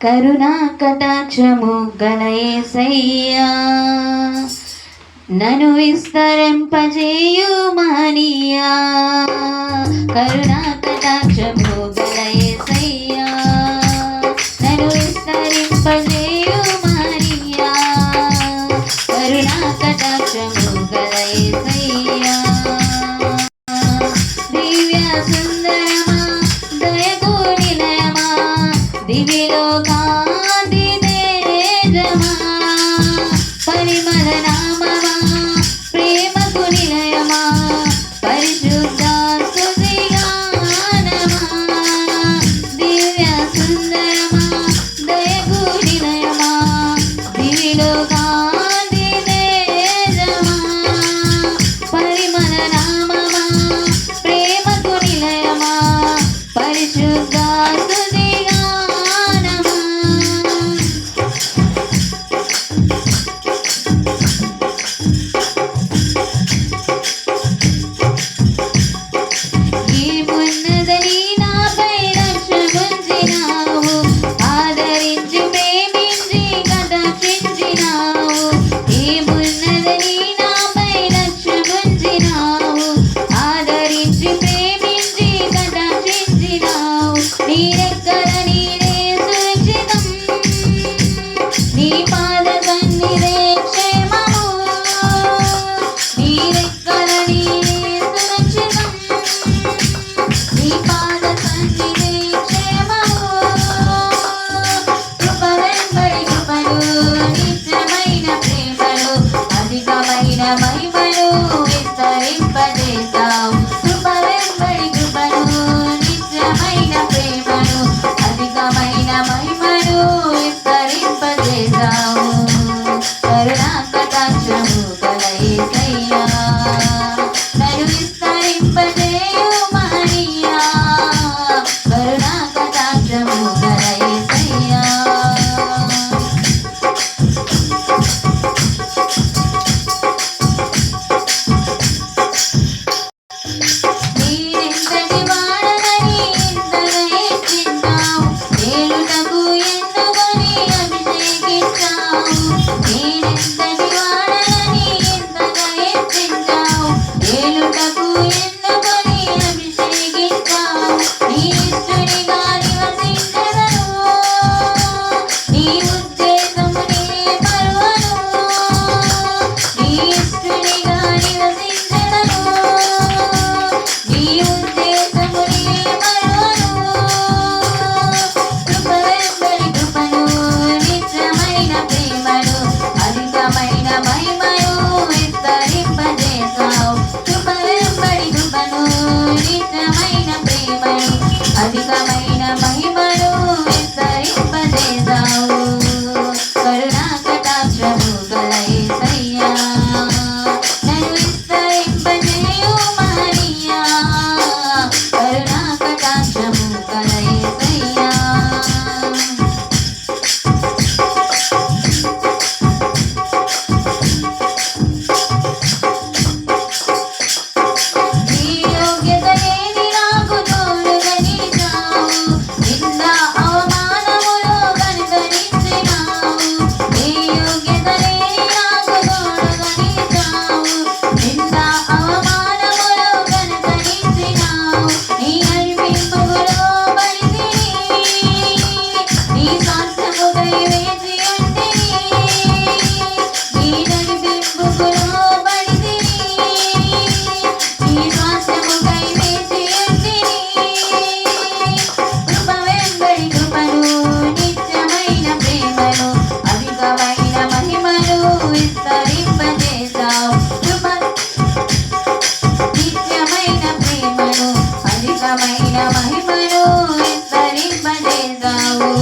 కరుణా కటాక్షము గల యేసయ్యా నన్ను విస్తరింపజేయుమనియా. కరుణా కటాక్షము గల యేసయ్యా నన్ను విస్తరింపజేయుమనియా. కరుణా కటాక్షము గల యేసయ్యా. దివ్య సుందరమా దయకు నిలయమా దివిలో కాంతి తేజమా పరిమళ నామమా ప్రేమకు నిలయమా పరిశుద్ధ స్తుతిగానమా. దివ్య సుందరమా దయకు నిలయమా దివిలో కాంతి తేజమా పరిమళ నామమా ప్రేమకు నిలయమా పరిశుద్ధ మహిమను విస్తరింపజేశావు. కృప వెంబడి కృపను నిత్యమైన ప్రేమను అధికమైన మహిమను విస్తరింపజేశావు. కరుణా కటాక్షము గల యేసయ్యా నన్ను విస్తరింపజేయుమనియా. కరుణా కటాక్షము గల యేసయ్యా. అధికమైన మహిమను విస్తరింపజేశావు. కరుణా కటాక్షము గల యేసయ్యా నన్ను విస్తరింపజేయుమనియా. కరుణా కటాక్షము గల యేసయ్యా. నిత్యమైన ప్రేమను అధికమైన మహిమను విస్తరింపజేశావు.